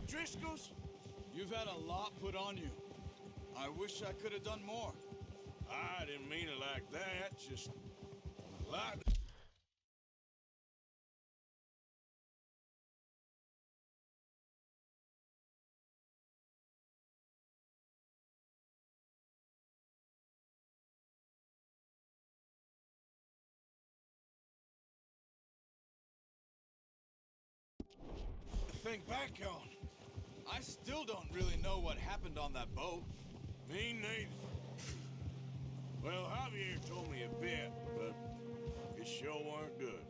Driscoll's? You've had a lot put on you. I wish I could have done more. I didn't mean it like that, just like... Think back on. I still don't really know what happened on that boat. Me neither. Well, Javier told me a bit, but it sure weren't good.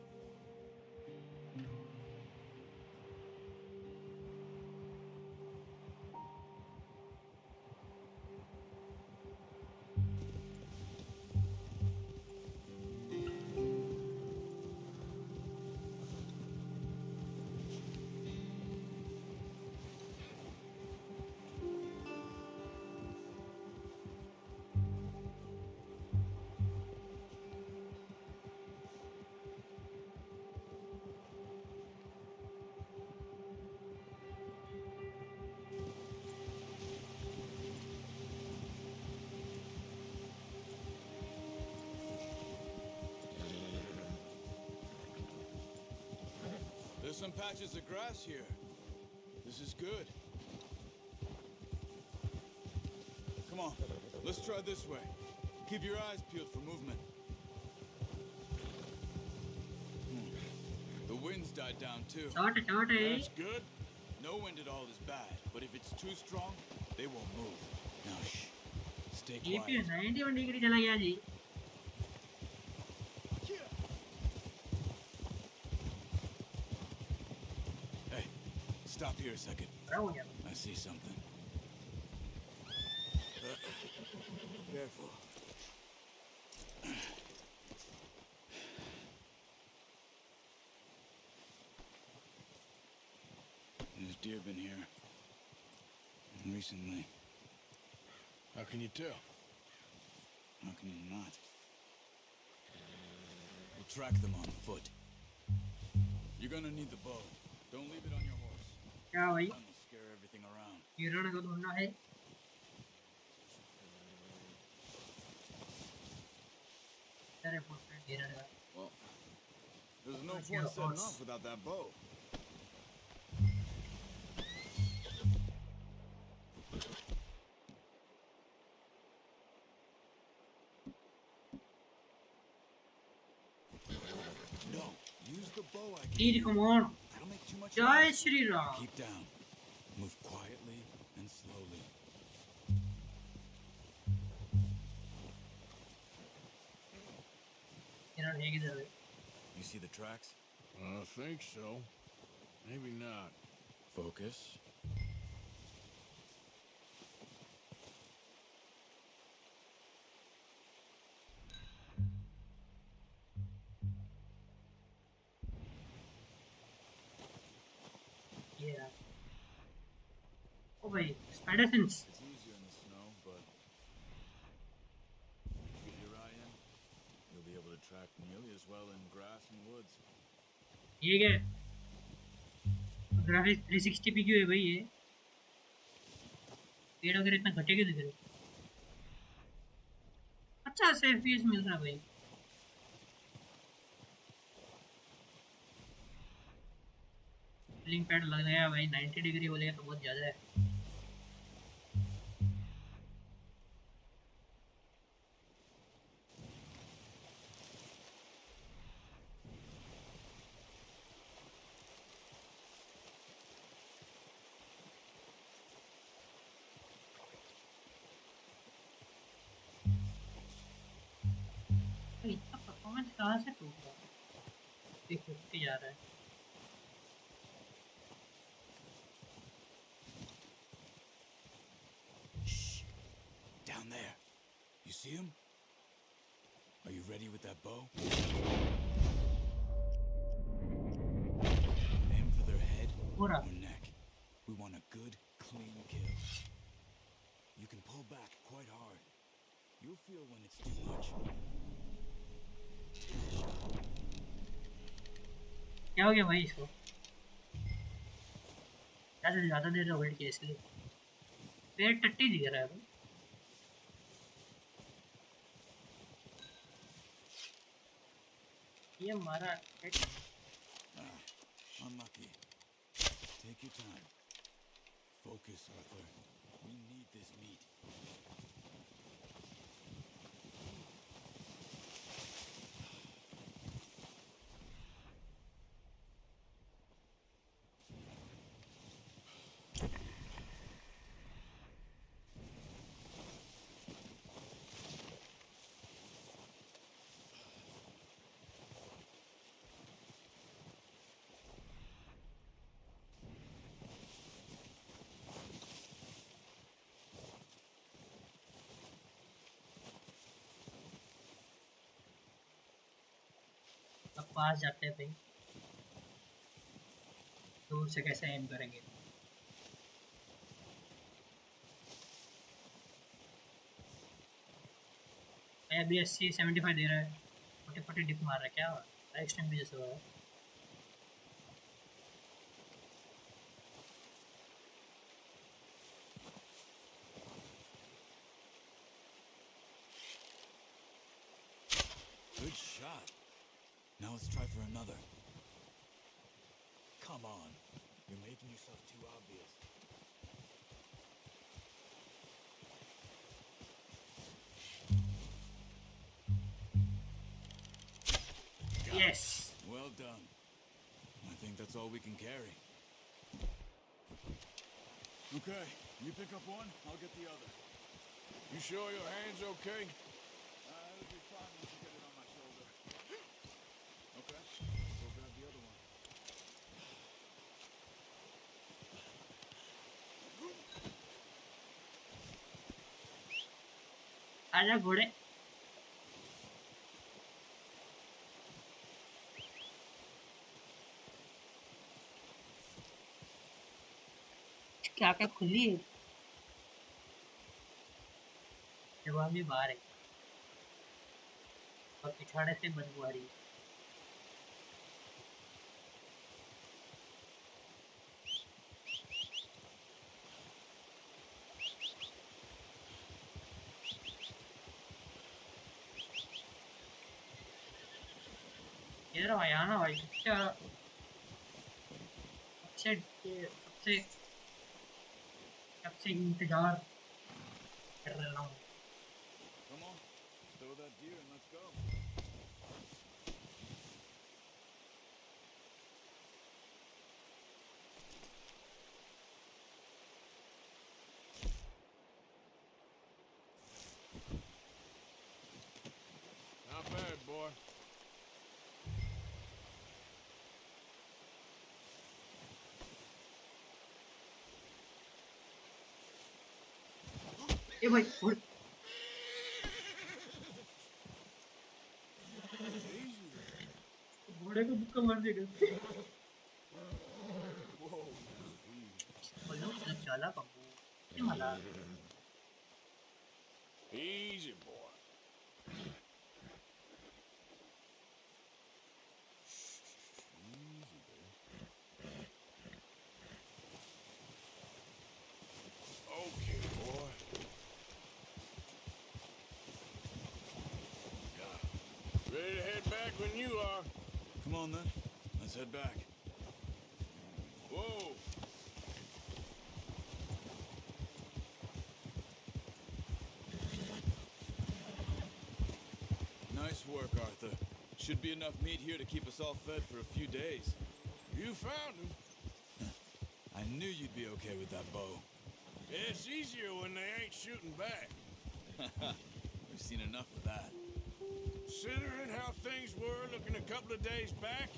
There's some patches of grass here. This is good. Come on, let's try this way. Keep your eyes peeled for movement. The wind's died down too. That's good. No wind at all is bad, but if it's too strong, they won't move. Now shh. Stay quiet. 91 degree चला गया जी. Hey, stop here a second. I see something. Careful. There's deer been here recently. How can you tell? How can you not? We'll track them on foot. You're gonna need the bow. Don't leave it on your horse. क्या भाई? Sun will scare everything around. हिरण को ढूंढना है. तेरे footprint हिरण का. Well, there's no point setting off without that bow. No, use the bow I gave you. Come on. That'll make too much Jai noise. Shri Ram. Keep down. Move quietly and slowly. हिरण है किधर है? You see the tracks? I think so. Maybe not. Focus. Yeah. Oh भाई, spider sense. It's easier in the snow, but get your eye in, you'll be able to track nearly as well in grass and woods. ये क्या? Graphics 360 पे क्यों है भाई ये? पेड़ वगैरह इतना घटे क्यों दिख रहे? अच्छा से FPS मिल रहा भाई. लिंक पैड लग गया भाई. 90 डिग्री बोलेगा तो बहुत ज़्यादा है. इतना परफॉर्मेंस कहाँ से टूट रहा है? देखो के जा रहा है. Shh. Down there. You see him? Are you ready with that bow? Aim for their head or neck. We want a good, clean kill. You can pull back quite hard. You'll feel when it's too much. क्या हो गया भाई इसको? ऐसे ज़्यादा देर hold किया इसलिए पेड़ टट्टी दिख रहा है भाई। ये हमारा Unlucky. Take your time. Focus, Arthur. We need this meat. अब पास जाते हैं भाई, दूर से कैसे एम करेंगे। मैं अभी 80-75 दे रहा है, छोटे छोटे डिप मार रहा है, क्या हुआ एक्सटेंड भी जैसे हुआ है। Good shot. Now let's try for another. Come on. You're making yourself too obvious. Yes. Well done. I think that's all we can carry. Okay, you pick up one, I'll get the other. You sure your hand's okay? It'll be fine once you get it on my shoulder. Okay, go grab the other one. आजा घोड़े। क्या क्या खुली है, जवाब भी बाहर है और पिछाड़े से बदबू आ रही है। ये रहा यहाँ ना भाई, क्या सबसे सबसे सबसे इंतजार कर रहा हूँ। Come on, throw that deer and let's go. Not bad, boy. ए भाई घोड़े को बुक्का मार देगा। बोलो चला बाबू, ये मला Easy, boy. Easy, baby. Okay, boy. Ready to head back when you are. Come on then, let's head back. Whoa. Nice work, Arthur. Should be enough meat here to keep us all fed for a few days. You found him. I knew you'd be okay with that bow. It's easier when they ain't shooting back. We've seen enough of that. Considering how things were looking a couple of days back,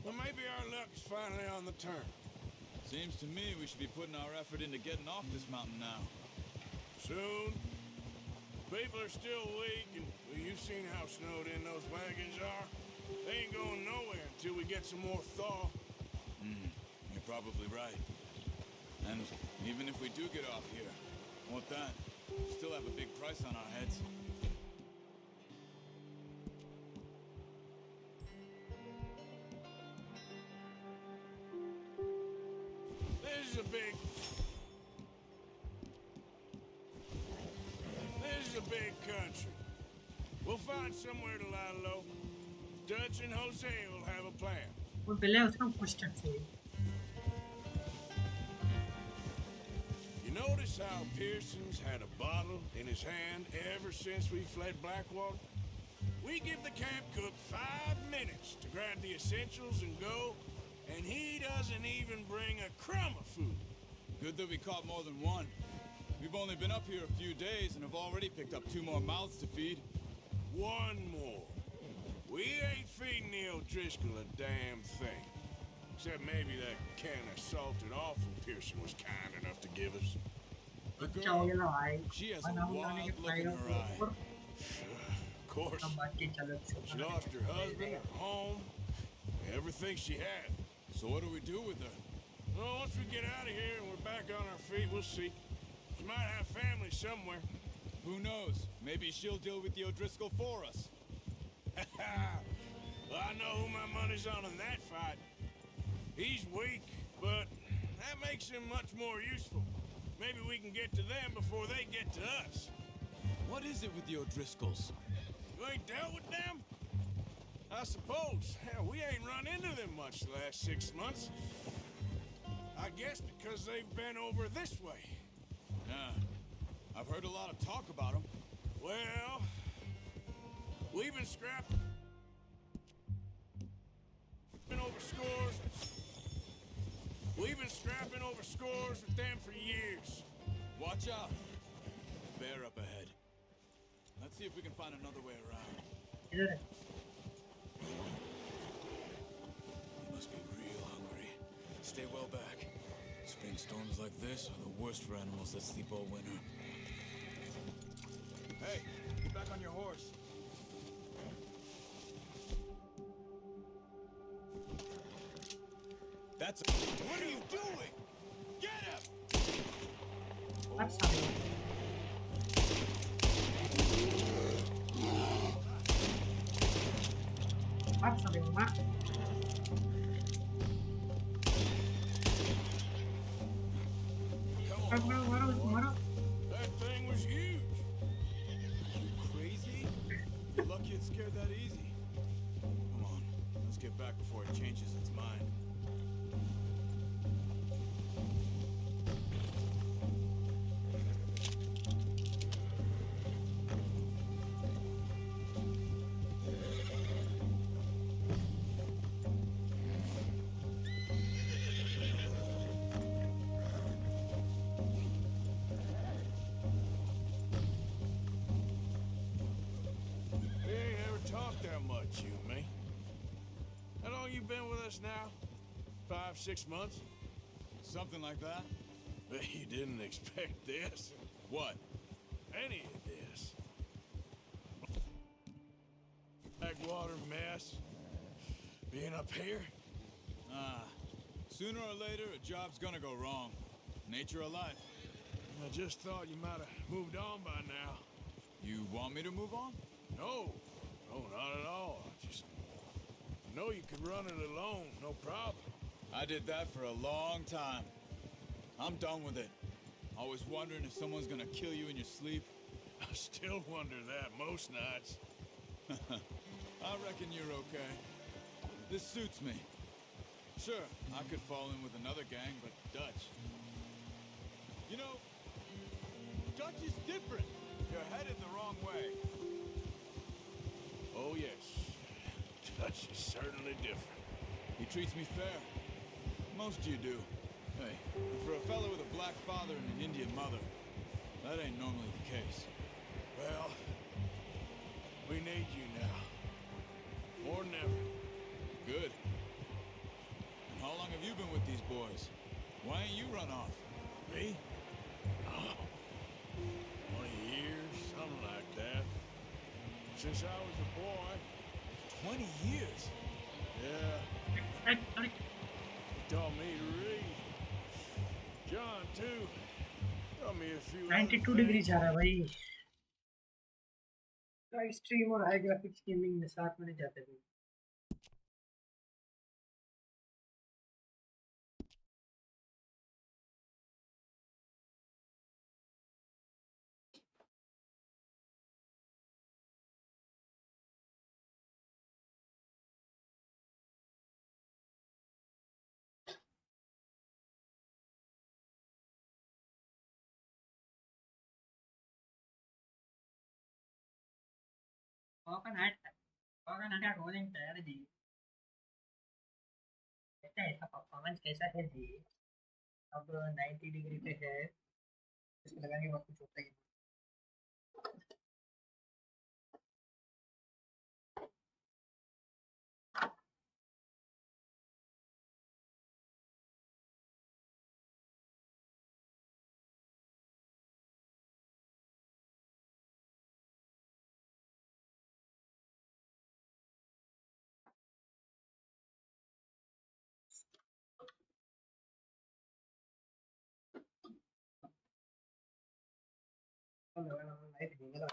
well, maybe our luck is finally on the turn. Seems to me we should be putting our effort into getting off this mountain now. Soon. People are still weak, and well, you've seen how snowed in those wagons are. They ain't going nowhere until we get some more thaw. You're probably right. And even if we do get off here, what then? We still have a big price on our heads. big country. We'll find somewhere to lie low. Dutch and Jose will have a plan. वो पहले उसका question चाहिए. You notice how Pearson's had a bottle in his hand ever since we fled Blackwater? We give the camp cook 5 minutes to grab the essentials and go, and he doesn't even bring a crumb of food. Good that we caught more than one. We've only been up here a few days and have already picked up 2 more mouths to feed. One more. We ain't feeding the O'Driscoll a damn thing. Except maybe that can of salted offal Pearson was kind enough to give us. The अच्छा हो girl, गया ना भाई. she has a बनाओ लाने wild के look in fried her eye. और Of course. हम बात की चलो. She lost her husband, her home, everything she had. So what do we do with her? Well, once we get out of here and we're back on our feet, we'll see. She might have family somewhere. Who knows? Maybe she'll deal with the O'Driscoll for us. Well, I know who my money's on in that fight. He's weak, but that makes him much more useful. Maybe we can get to them before they get to us. What is it with the O'Driscolls? You ain't dealt with them? I suppose. Hell, we ain't run into them much the last 6 months. I guess because they've been over this way. Yeah. I've heard a lot of talk about them. Well, we've been scrapping over scores. We've been scrapping over scores with them for years. Watch out. Bear up ahead. Let's see if we can find another way around. इधर है. You must be real hungry. Stay well back. Spring storms like this are the worst for animals that sleep all winter. Hey, get back on your horse. That's What are you doing? Get him! That's something. That's something. Maro. That thing was huge. You crazy? You're lucky it scared that easy. Come on, let's get back before it changes its mind. We ain't ever talked that much, you and me. How long you been with us now? 5, 6 months? Something like that? Bet you didn't expect this. What? Any of this. Blackwater mess. Being up here? Sooner or later, a job's gonna go wrong. Nature of life. I just thought you might have moved on by now. You want me to move on? No. No, not at all. I just know you could run it alone, no problem. I did that for a long time. I'm done with it. Always wondering if someone's gonna kill you in your sleep. I still wonder that most nights. I reckon you're okay. This suits me. Sure, I could fall in with another gang, but Dutch. You know, Dutch is different. You're headed the wrong way. Oh, yes. Dutch is certainly different. He treats me fair. Most you do. Hey, and for a fellow with a black father and an Indian mother, that ain't normally the case. Well, we need you now. More than ever. Good. And how long have you been with these boys? Why ain't you run off? Me? Oh, 20 years, something like that. Since I was a boy. 20 years? Yeah, he taught me to read. John, too. Taught me a few 92 other degree things. जा रहा है भाई. Live stream और high graphics gaming में साथ में नहीं जाते भाई. कोकोनट का कूलिंग तैयार जी। कहता है इसका परफॉर्मेंस कैसा है जी? अब 90 डिग्री पे है, इसको लगाने के बाद कुछ होता ही नहीं। लाइट नहीं है।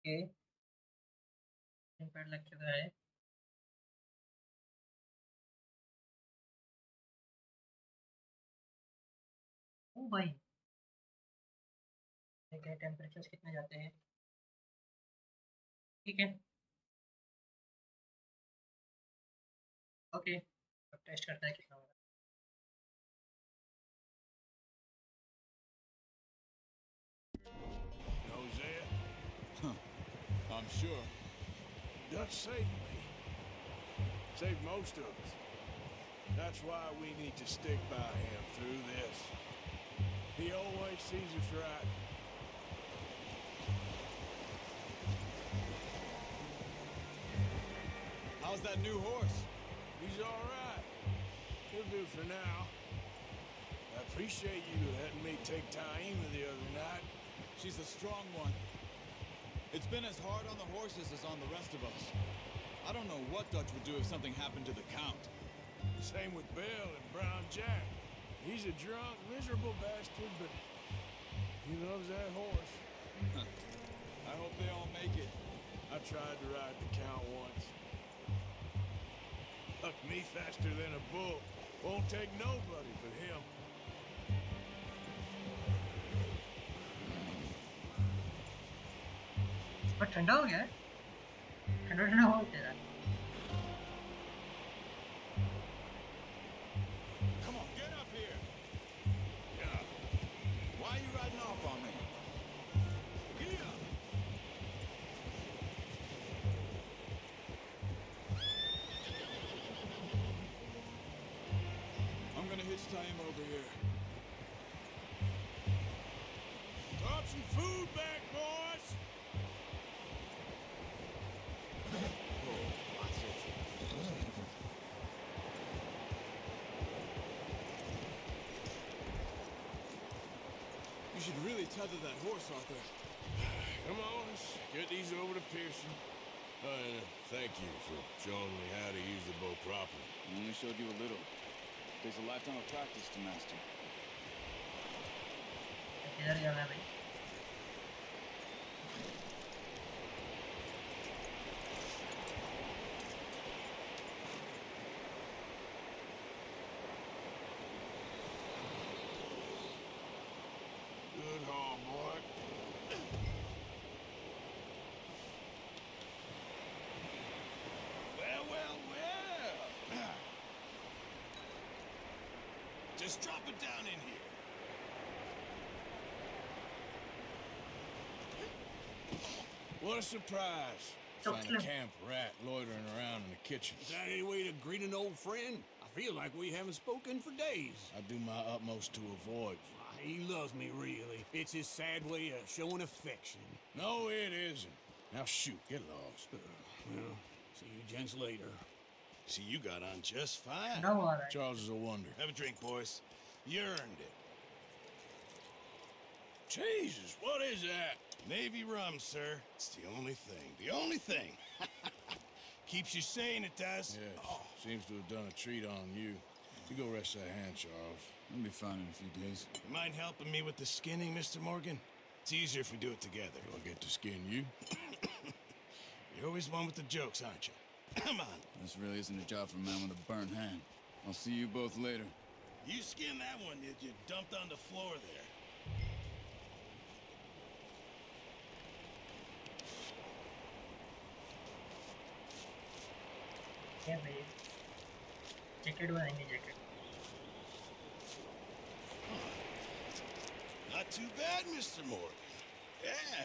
ओके, पैड लग चुका है। ओ भाई, देखिए टेम्परेचर्स कितने जाते हैं। ठीक है, ओके, अब टेस्ट करता है कितना होगा। Hosea, I'm sure. Dutch saved me. Saved most of us. That's why we need to stick by him through this. He always sees us right. How's that new horse? He's all right. He'll do for now. I appreciate you letting me take Taima the other night. She's a strong one. It's been as hard on the horses as on the rest of us. I don't know what Dutch would do if something happened to the Count. Same with Bill and Brown Jack. He's a drunk, miserable bastard, but he loves that horse. I hope they all make it. I tried to ride the Count once. Bucked me faster than a bull. Won't take nobody but him. पर ठंडा हो गया है, ठंडा ठंडा हो गया। Come on, get up here. Yeah. Why are you riding off on me? Get up. I'm gonna hitch tie him over here. Drop some food back, boys! You should really tether that horse, Arthur. Come on, let's get these over to Pearson. And thank you for showing me how to use the bow properly. I only showed you a little. Takes a lifetime of practice to master. किधर जाना है भाई? Good haul, boy. Well, well, well. Just drop it down in here. What a surprise. Find a camp rat loitering around in the kitchen. Is that any way to greet an old friend? I feel like we haven't spoken for days. I do my utmost to avoid you. He loves me, really. It's his sad way of showing affection. No, it isn't. Now shoot, get lost. Well, see you gents later. See, you got on just fine. No, all right. Charles is a wonder. Have a drink, boys. You earned it. Jesus, what is that? Navy rum, sir. It's the only thing. The only thing. Keeps you sane, it does. Yes. Seems to have done a treat on you. You go rest that hand, Charles. I'll be fine in a few days. You mind helping me with the skinning, Mr. Morgan? It's easier if we do it together. Do I get to skin you? You're always one with the jokes, aren't you? Come on. This really isn't a job for a man with a burnt hand. I'll see you both later. You skinned that one that you dumped on the floor there. क्या भाई jacket बनाएंगे jacket Not too bad, Mr. Morgan. Yeah.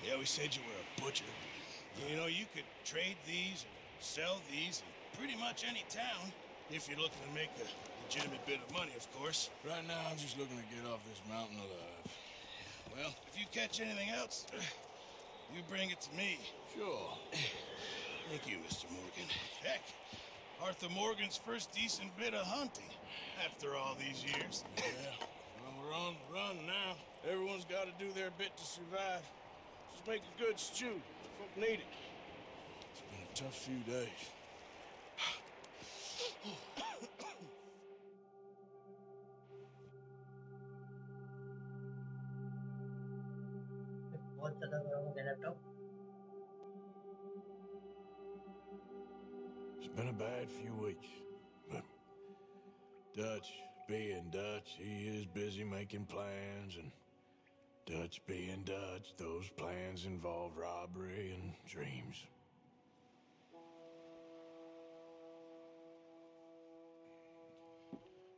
They always said you were a butcher. You know, you could trade these or sell these in pretty much any town if you're looking to make a legitimate bit of money, of course. Right now, I'm just looking to get off this mountain alive. Well, if you catch anything else, you bring it to me. Sure. Thank you, Mr. Morgan. Heck, Arthur Morgan's first decent bit of hunting after all these years. Yeah. Well, we're on the run now. Everyone's got to do their bit to survive. Just make a good stew. Folk need it. It's been a tough few days. बहुत ज़्यादा गर्म हो गया laptop It's been a bad few weeks, but Dutch being Dutch, he is busy making plans, and Dutch being Dutch, those plans involve robbery and dreams.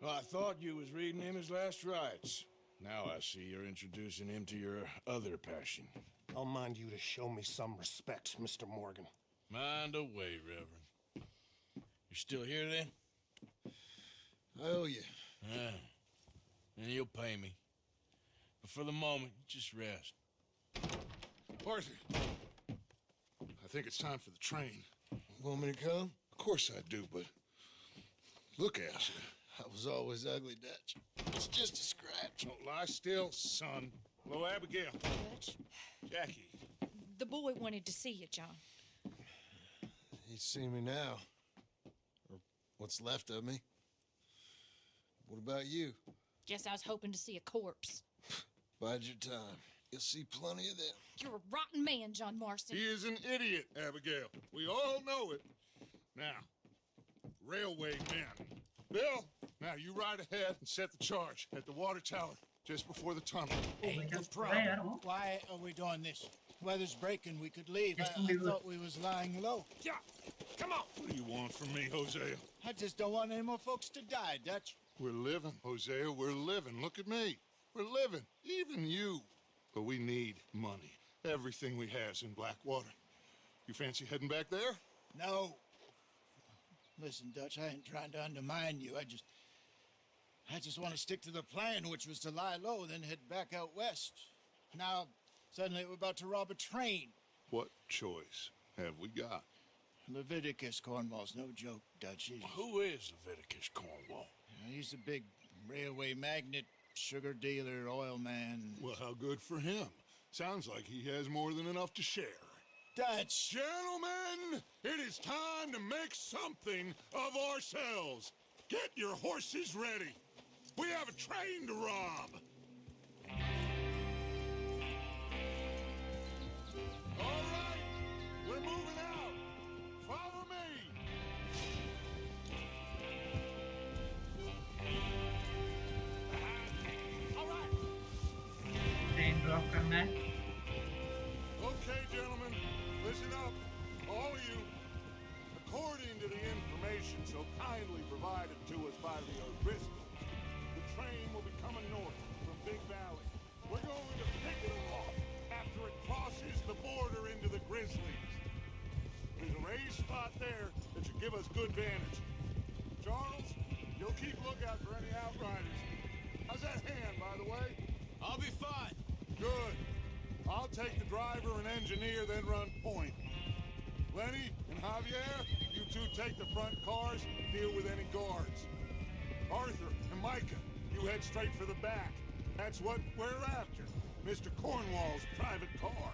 Well, I thought you was reading him his last rites. Now I see you're introducing him to your other passion. I'll mind you to show me some respect, Mr. Morgan. Mind away, Reverend. You still here, then? I owe you. Yeah. And you'll pay me. But for the moment, just rest. Arthur, I think it's time for the train. Want me to come? Of course I do, but look at you. I was always ugly, Dutch. It's just a scratch. Don't lie still, son. Hello, Abigail. Dutch, Jackie. the boy wanted to see you, John. He's seen me now. Or what's left of me. What about you? Guess I was hoping to see a corpse. Bide your time. You'll see plenty of them. You're a rotten man, John Marston. He is an idiot, Abigail. We all know it. Now, railway men. Bill, now you ride ahead and set the charge at the water tower just before the tunnel. Hey, no problem. Why are we doing this? Weather's breaking. We could leave. I thought we was lying low. Yeah, come on. What do you want from me, Hosea? I just don't want any more folks to die, Dutch. We're living, Hosea. We're living. Look at me. We're living. Even you. But we need money. Everything we has in Blackwater. You fancy heading back there? No. Listen, Dutch, I ain't trying to undermine you. I just want to stick to the plan, which was to lie low, then head back out west. Now, suddenly we're about to rob a train. What choice have we got? Leviticus Cornwall's no joke, Dutch. Who is Leviticus Cornwall? He's a big railway magnate, sugar dealer, oil man. Well, how good for him. Sounds like he has more than enough to share. Dutch! Gentlemen, it is time to make something of ourselves. Get your horses ready. We have a train to rob. All right, we're moving out. Follow me. All right. Train drop करना है Okay, gentlemen, listen up, all of you. According to the information so kindly provided to us by the O'Driscolls, the train will be coming north from Big Valley. We're going to pick it off after it crosses the border into the Grizzlies. There's a raised spot there that should give us good vantage. Charles, you'll keep lookout for any outriders. How's that hand, by the way? I'll be fine. Good. I'll take the driver and engineer, then run point. Lenny and Javier, you two take the front cars, deal with any guards. Arthur and Micah, you head straight for the back. That's what we're after. Mr. Cornwall's private car.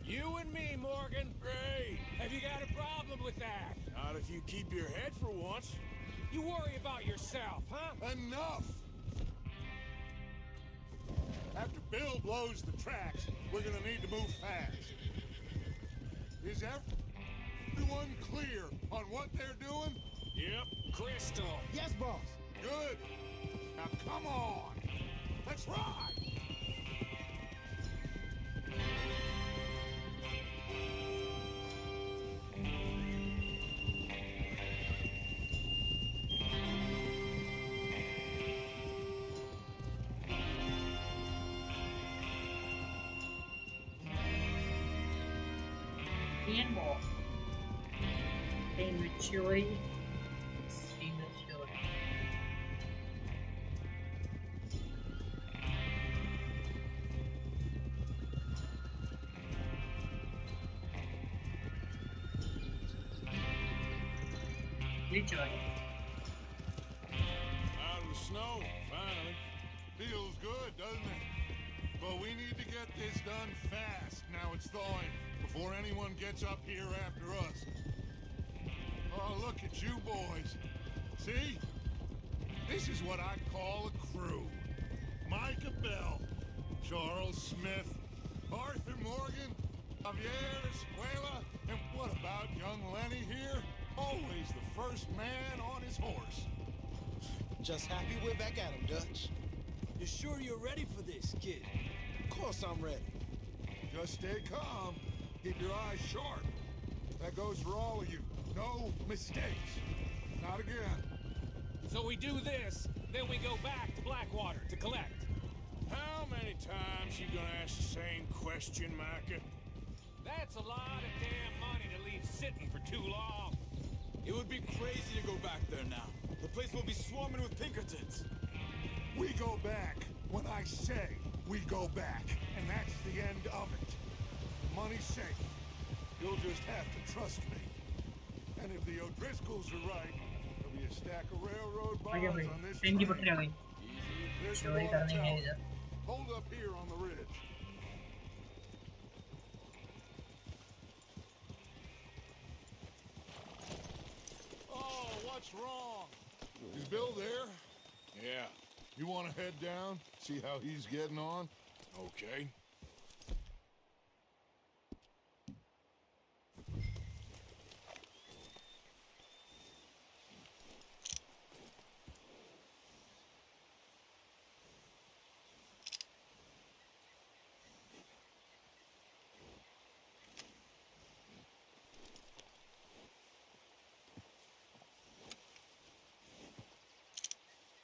You and me, Morgan. Great. Have you got a problem with that? Not if you keep your head for once. You worry about yourself, huh? Enough! After Bill blows the tracks, we're gonna need to move fast. Is everyone clear on what they're doing? Yep, Crystal. Yes, boss. Good. Now come on. Let's ride. Handball. Prematurely. Premature. Premature. Out of the snow, finally. Feels good, doesn't it? But we need to get this done fast. Now it's thawing, before anyone gets up here after us. Oh, look at you boys. See? This is what I call a crew. Micah Bell, Charles Smith, Arthur Morgan, Javier Escuela, and what about young Lenny here? Always the first man on his horse. Just happy we're back at him, Dutch. You sure you're ready for this, kid? Of course I'm ready. Just stay calm. Keep your eyes sharp. That goes for all of you. No mistakes. Not again. So we do this, then we go back to Blackwater to collect. How many times you gonna ask the same question, Micah? That's a lot of damn money to leave sitting for too long. It would be crazy to go back there now. The place will be swarming with Pinkertons. We go back when I say we go back, and that's the end of it. Money's safe. You'll just have to trust me. And if the O'Driscolls are right, there'll be a stack of railroad bonds आगे बढ़िए on this train की train. पटरी आ गई There's the चोरी long करने के tower. इधर Hold up here on the ridge. Oh, what's wrong? Is Bill there? Yeah, You want to head down, see how he's getting on? okay.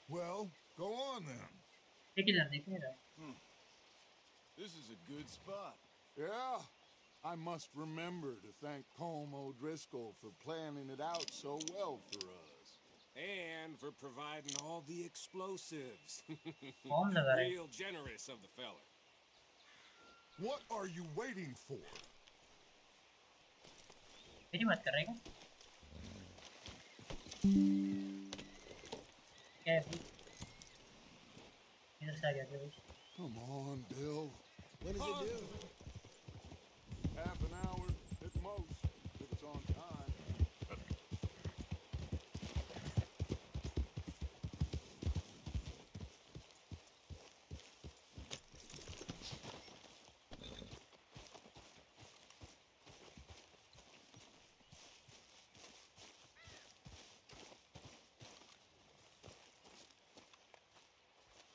Well, go on then. देख नहीं रहा This is a good spot. Yeah, I must remember to thank Colm O'Driscoll for planning it out so well for us. And for providing all the explosives. कौन लगा रहा है Real generous of the fella. What are you waiting for? मेरी बात कर रहा है क्या क्या है भाई इधर से आ गया क्या भाई Come on, Bill. What does it do? Half an hour at most, if it's on time.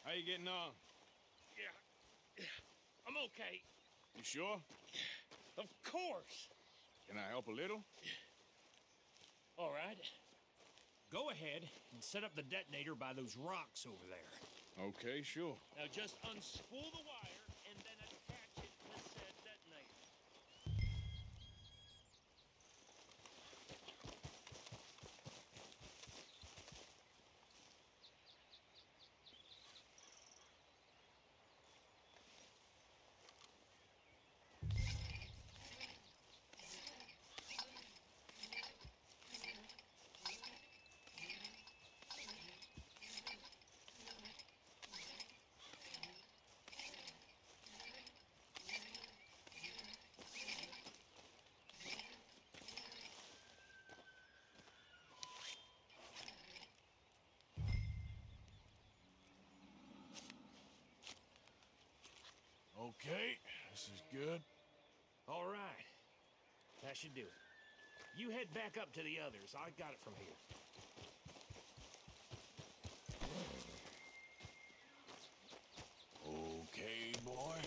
How you getting on? Yeah, I'm okay. You sure? Of course. Can I help a little? All right. Go ahead and set up the detonator by those rocks over there. Okay, sure. Now just unspool the wire and then attach it to said detonator. Okay, this is good. All right. That should do it. You head back up to the others. I got it from here. Okay, boy.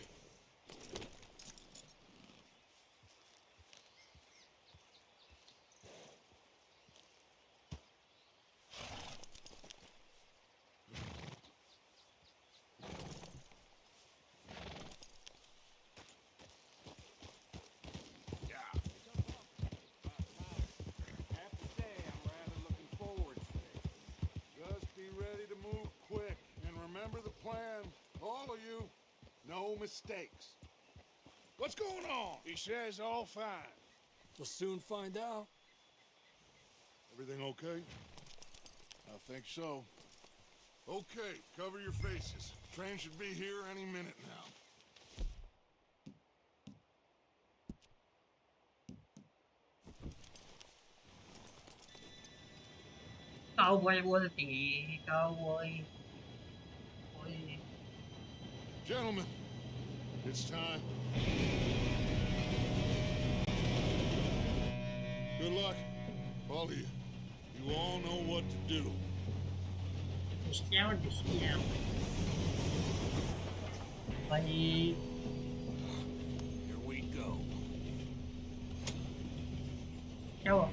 No mistakes. What's going on? He says all fine. We'll soon find out. Everything okay? I think so. Okay, cover your faces. Train should be here any minute now. Cowboy बोलती cowboy. Boy. Gentlemen, it's time. Good luck, all of you. You all know what to do. Discount. Bye. Here we go. क्या हुआ?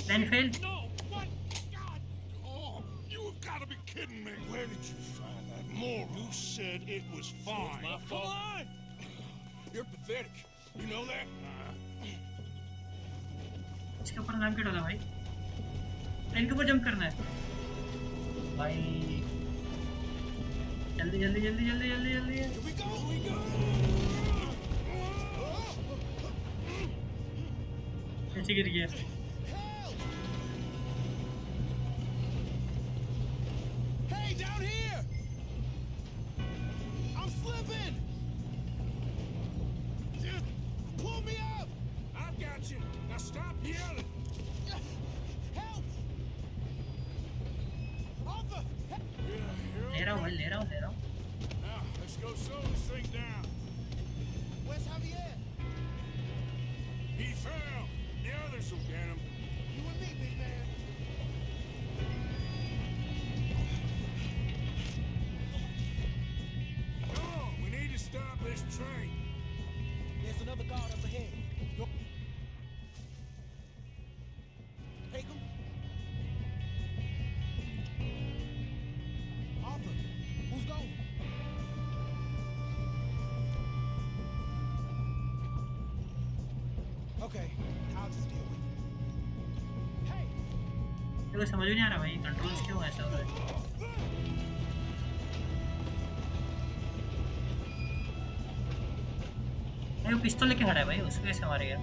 Then fail. No! What? God! Oh, you have got to be kidding me. Where did you find that moron? You said it was fine. My fault. Come on! You're pathetic. You know that? इसके ऊपर नाम क्या डाला भाई? इनके ऊपर jump करना है भाई. जल्दी जल्दी जल्दी जल्दी जल्दी जल्दी. Here we go! Here we go! नीचे गिर गया. Hey, down here! I'm slipping! Just pull me up! I've got you. Now stop yelling. Help! Arthur! ले रहा हूँ भाई, ले रहा हूँ. Now, let's go slow this thing down. Where's Javier? He fell. The others will get him. You and me, big man. Come on, we need to stop this train. There's another guard up ahead. Go. Take him. Arthur, who's going? Okay, I'll just deal with it. Hey! मेरे को समझ में नहीं आ रहा भाई, controls क्यों ऐसा हो रहा है? भाई वो पिस्तौल लेके खड़ा है भाई, उसको कैसे मारेगा?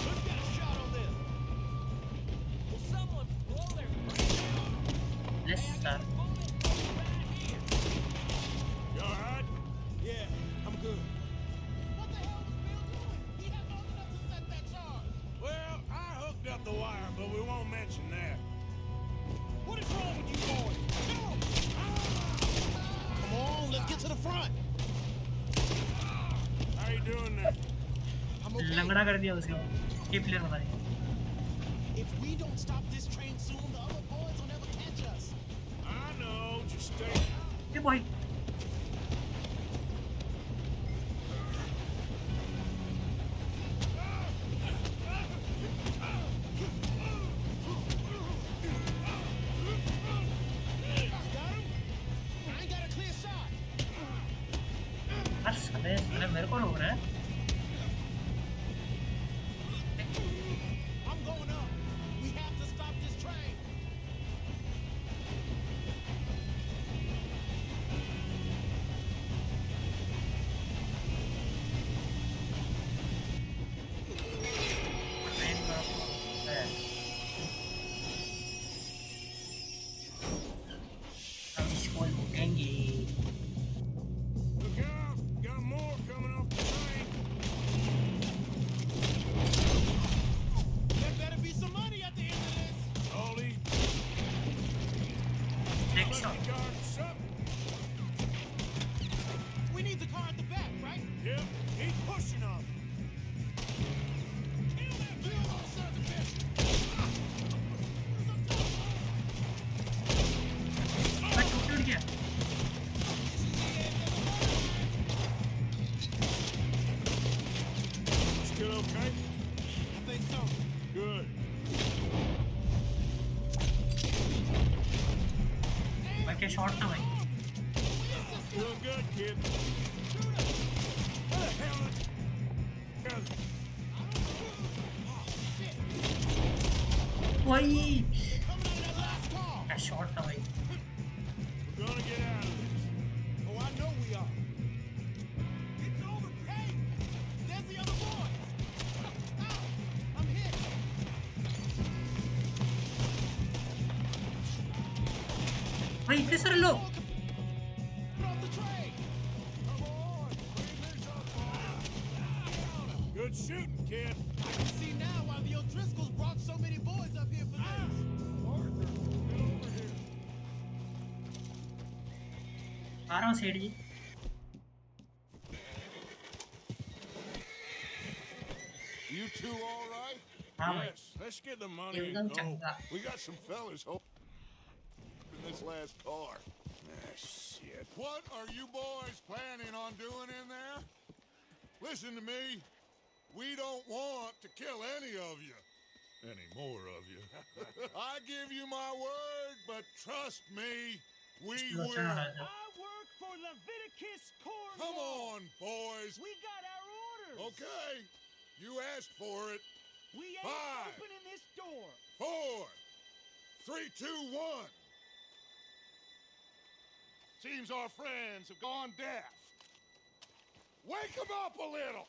Let's get a shot on this. Will someone blow their let's start. You all right? Yeah, I'm good. What the hell was Bill doing? He had long enough to set that charge. Well, I hooked up the wire, but we won't mention that. What is wrong with you boys? Help! Come on, let's get to the front. How you doing there? I'm okay. लंगड़ा कर दिया उसको. की player बना दिया. If we don't stop this train soon, the other boys will never catch us. I know. Just stay. ए भाई. Got him? I ain't got a clear shot. हर साले मेरे को रोक रहा है. I'm going up. We have to stop this train. क्या shot था भाई? Doing good, kid. Where the hell is... वही क्या शॉट था भाई? We're gonna get out of this. Oh, I know we are. It's over. Hey, there's the other boys. Ow, I'm hit. भाई इतने सारे लोग. Get off the train. Good shooting, kid. I can see now why the O'Driscolls brought so many boys up here for this. Arthur, get over here. आ रहा हूँ सेठ जी. You two all right? हाँ भाई. Yes, let's get the money and एकदम go. चंगा. We got some fellas in this last car. Ah, shit. What are you boys planning on doing in there? Listen to me. We don't want to kill any of you. Any more of you. I give you my word, but trust me, we will. I work for Leviticus Corps. Come on, boys. We got our orders. Okay. You asked for it. We ain't 5, opening this door. 4, 3, 2, 1. Seems our friends have gone deaf. Wake them up a little.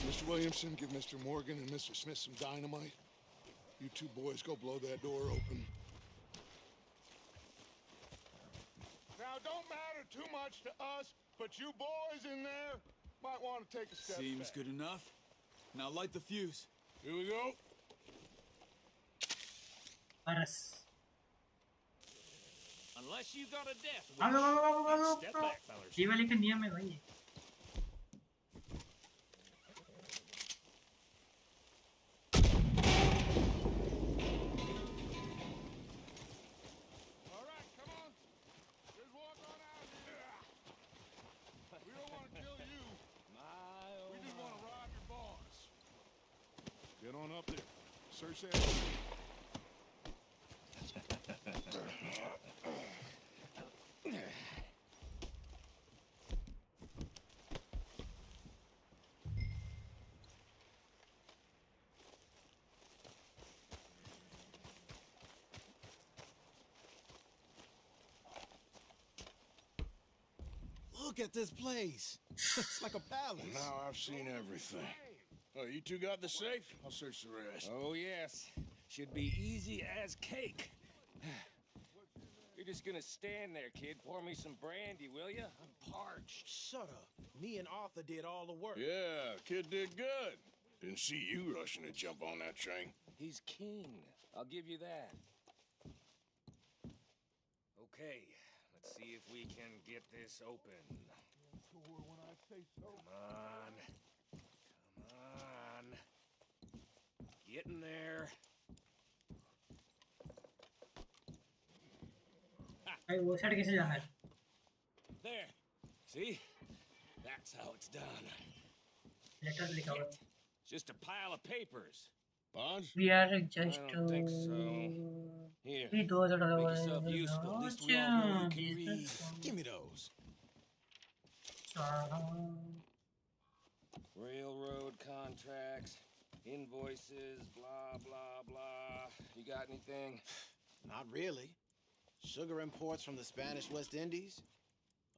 Mr. Williamson, give Mr. Morgan and Mr. Smith some dynamite. You two boys go blow that door open. Now, don't matter too much to us, but you boys in there might want to take a step Seems back. good enough. Now light the fuse. Here we go. बरस. Unless you got a death wish. Hello. Step back, fellas. ये वाले का नियम है भाई. All right, come on. Just walk on out here. We don't want to kill you. We just want to rob your boss. Get on up there. Search that. Look at this place. It's like a palace. Now I've seen everything. Oh, you two got the safe? I'll search the rest. Oh, yes. Should be easy as cake. You're just gonna stand there, kid. Pour me some brandy, will you? I'm parched. Shut up. Me and Arthur did all the work. Yeah, kid did good. Didn't see you rushing to jump on that train. He's king. I'll give you that. Okay, let's see if we can get this open. When I say so. Come on. Come on. Get in there. भाई वो side कैसे जाना है? There. See? That's how it's done. Letter लिखा हुआ. Shit. Just a pile of papers. Bonds? We are just. I don't think so. Here. We do it. Make yourself useful. At least we all know you can read. Give me those. Railroad contracts, invoices, blah, blah, blah. You got anything? Not really. Sugar imports from the Spanish West Indies.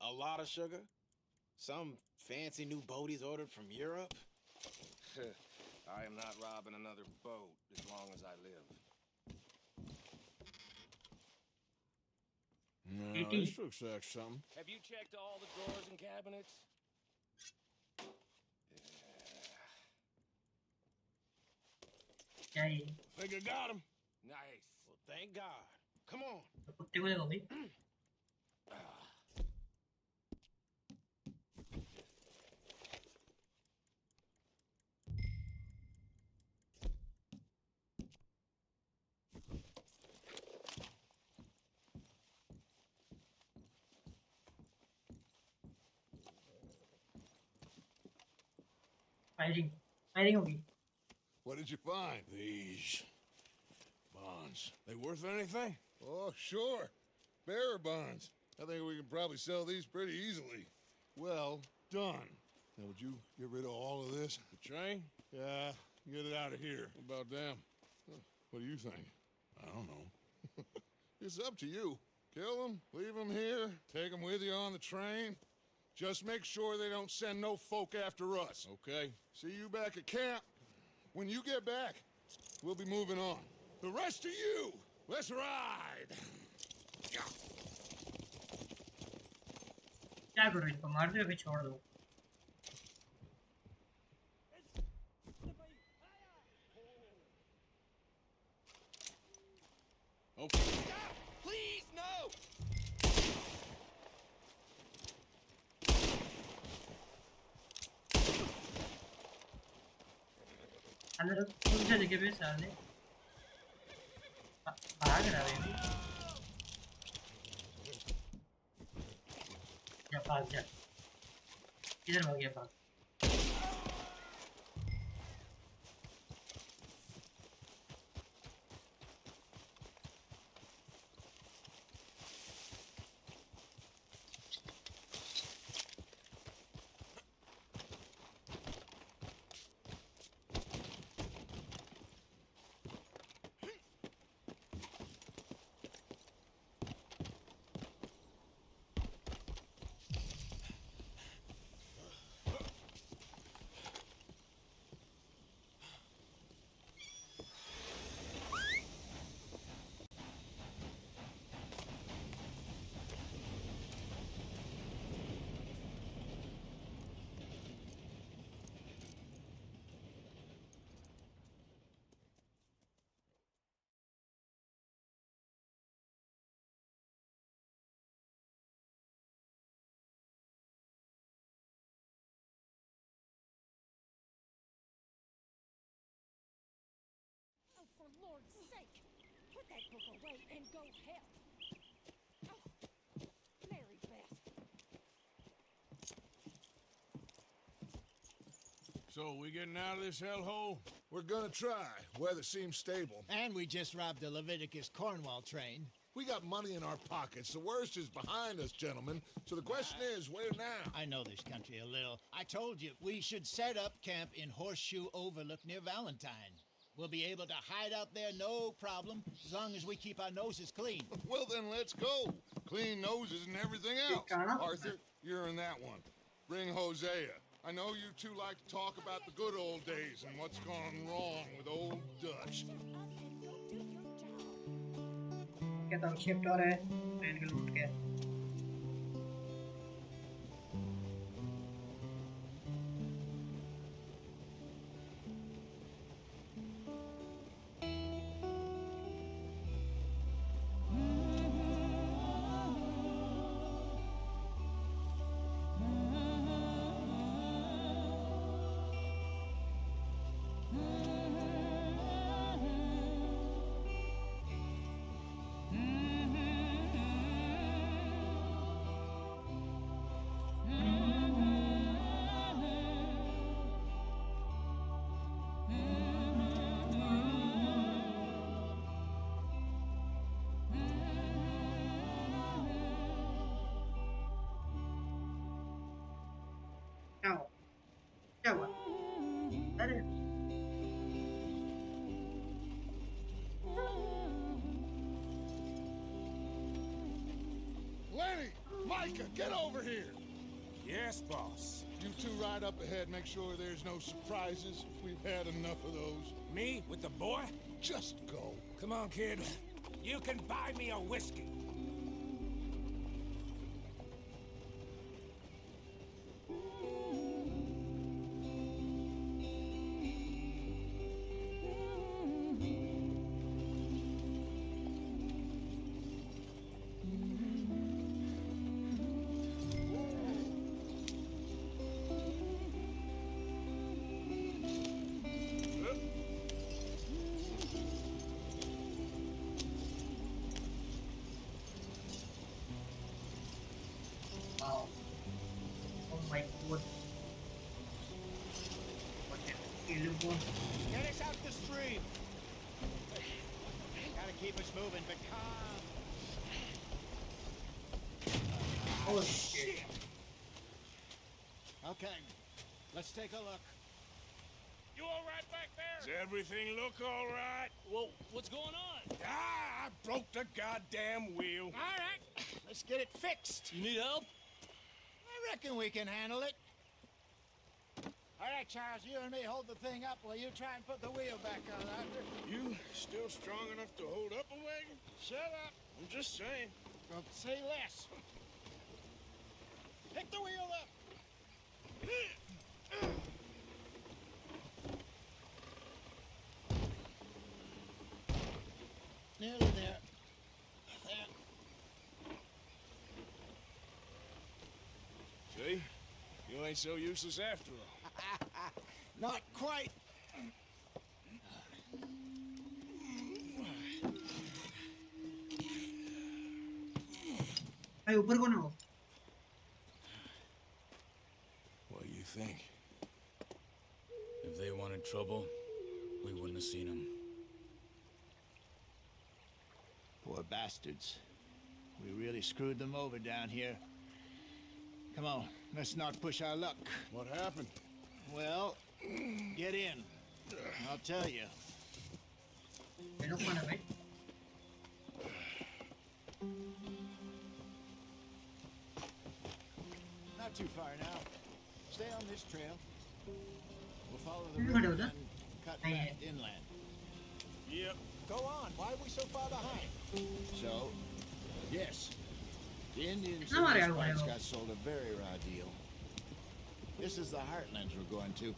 A lot of sugar. Some fancy new boaties ordered from Europe. I am not robbing another boat as long as I live. No, this looks like something. Have you checked all the drawers and cabinets? क्या ये? Think I got him. Nice. Well, thank God. Come on. कुत्ते को देखो भाई. Firing होगी। What did you find? These bonds. They worth anything? Oh, sure. Bearer bonds. I think we can probably sell these pretty easily. Well done. Now, would you get rid of all of this? The train? Yeah, get it out of here. What about them? What do you think? I don't know. It's up to you. Kill them, leave them here, take them with you on the train. Just make sure they don't send no folk after us. Okay. See you back at camp. When you get back, we'll be moving on. The rest of you, let's ride. क्या करो इनको मार दो या फिर छोड़ दो? Okay. Stop! Please, no! अंदर दूसरी जगह पे साले भाग रहा है। क्या भाग जा? किधर भाग गया भाग? For Lord's sake, put that book away and go help. Oh, Mary Beth. So, we getting out of this hellhole? We're gonna try. Weather seems stable. And we just robbed the Leviticus Cornwall train. We got money in our pockets. The worst is behind us, gentlemen. So the question is, where now? I know this country a little. I told you, we should set up camp in Horseshoe Overlook near Valentine. We'll be able to hide out there, no problem, as long as we keep our noses clean. Well, then let's go. Clean noses and everything else. Arthur, you're in that one. Bring Hosea. I know you two like to talk about the good old days and what's gone wrong with old Dutch. क्या तो shift हो रहा है train के लूट के। क्या हुआ? अरे Lenny! Micah, get over here! Yes, boss. You two ride up ahead, make sure there's no surprises. We've had enough of those. Me with the boy? Just go. Come on, kid. You can buy me a whiskey. Oh my god. teleport. Get us out the stream. Gotta keep us moving, but calm. Oh shit. Okay, let's take a look. You all right back there? Does everything look all right? Well, what's going on? Ah, I broke the goddamn wheel. All right, let's get it fixed. You need help? I reckon we can handle it. All right, Charles, you and me hold the thing up while you try and put the wheel back on, Arthur. You still strong enough to hold up a wagon? Shut up. I'm just saying. Well, say less. Pick the wheel up. Nearly there. There. See? You ain't so useless after all. Not quite. भाई ऊपर कौन है वो? What do you think? If they wanted trouble, we wouldn't have seen them. Poor bastards. We really screwed them over down here. Come on, let's not push our luck. What happened? Well, get in. I'll tell you. ये लोग कौन है भाई? Not too far now. Stay on this trail. We'll follow the What river is that? and cut Aye, back aye. inland. Yep. Go on. Why are we so far behind? So, yes. The Indians in No, these I don't parts know. got sold a very raw deal. This is the heartlands we're going to.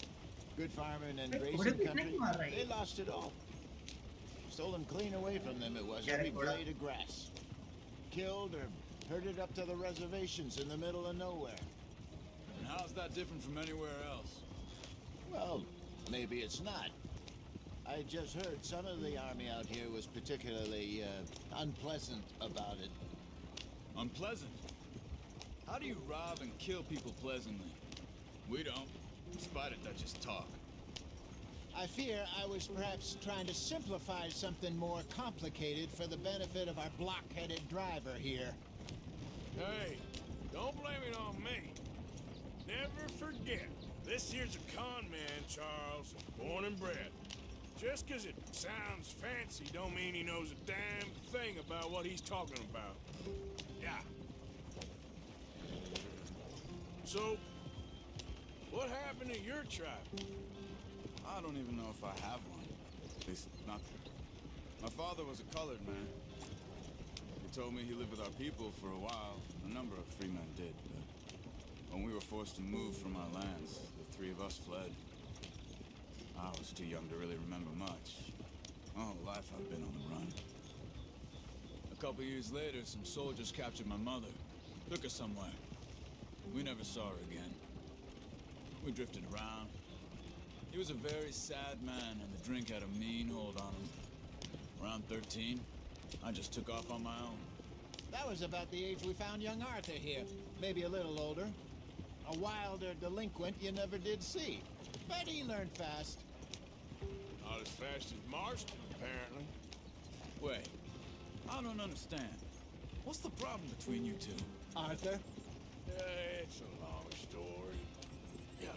Good farming and Hey, what grazing did we country. think about it? They lost it all. Stolen clean away from them it was, Yeah, every they were. blade of grass. Killed or herded up to the reservations in the middle of nowhere. And how's that different from anywhere else? Well, maybe it's not. I just heard some of the army out here was particularly unpleasant about it. Unpleasant? How do you rob and kill people pleasantly? We don't, despite it, that just talk. I fear I was perhaps trying to simplify something more complicated for the benefit of our block-headed driver here. Hey, don't blame it on me. Never forget, this here's a con man, Charles, born and bred. Just 'cause it sounds fancy don't mean he knows a damn thing about what he's talking about. Yeah. So, what happened to your tribe? I don't even know if I have one. At least, not... My father was a colored man. He told me he lived with our people for a while. A number of free men did, but when we were forced to move from our lands, the three of us fled. I was too young to really remember much. My whole life I've been on the run. A couple years later, some soldiers captured my mother. Took her somewhere. We never saw her again. We drifted around. He was a very sad man, and the drink had a mean hold on him. Around 13, I just took off on my own. That was about the age we found young Arthur here. Maybe a little older. A wilder delinquent you never did see. But he learned fast. Not as fast as Marston, apparently. Wait, I don't understand. What's the problem between you two? Arthur? It's a long story. Yeah.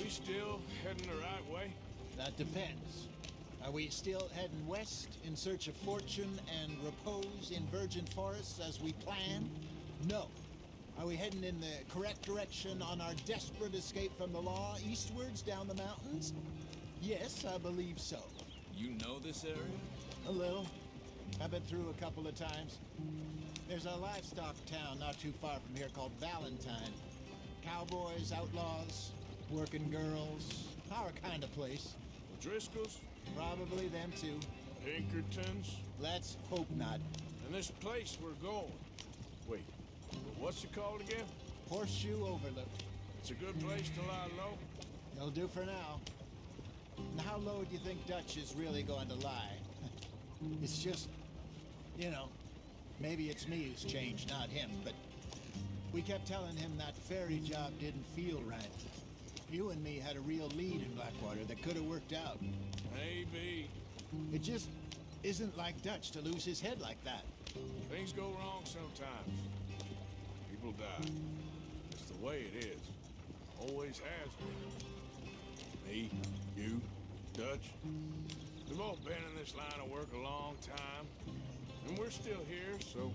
We still heading the right way? That depends. Are we still heading west in search of fortune and repose in virgin forests as we planned? No. Are we heading in the correct direction on our desperate escape from the law eastwards down the mountains? Yes, I believe so. You know this area? A little. I've been through a couple of times. There's a livestock town not too far from here called Valentine. Cowboys, outlaws, working girls, our kind of place. The Driscolls? Probably them too. Pinkertons? Let's hope not. And this place we're going. Wait, what's it called again? Horseshoe Overlook. It's a good place to lie low? It'll do for now. And how low do you think Dutch is really going to lie? It's just, you know, maybe it's me who's changed, not him, but we kept telling him that ferry job didn't feel right. You and me had a real lead in Blackwater that could have worked out. Maybe. It just isn't like Dutch to lose his head like that. Things go wrong sometimes. People die. It's the way it is. Always has been. Me, you, Dutch. We've all been in this line of work a long time. And we're still here, so...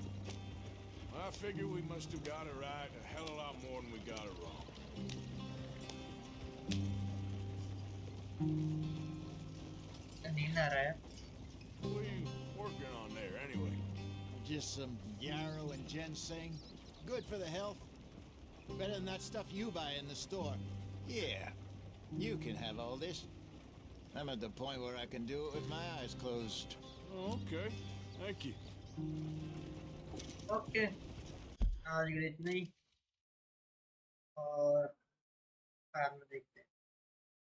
I figure we must have got it right a hell of a lot more than we got it wrong. नींद आ रहा है What are you working on there, anyway? Just some yarrow and ginseng. Good for the health. Better than that stuff you buy in the store. Yeah, you can have all this. I'm at the point where I can do it with my eyes closed. Oh, okay. Thank you. Okay आज के लिए इतना ही और बाद में देखते हैं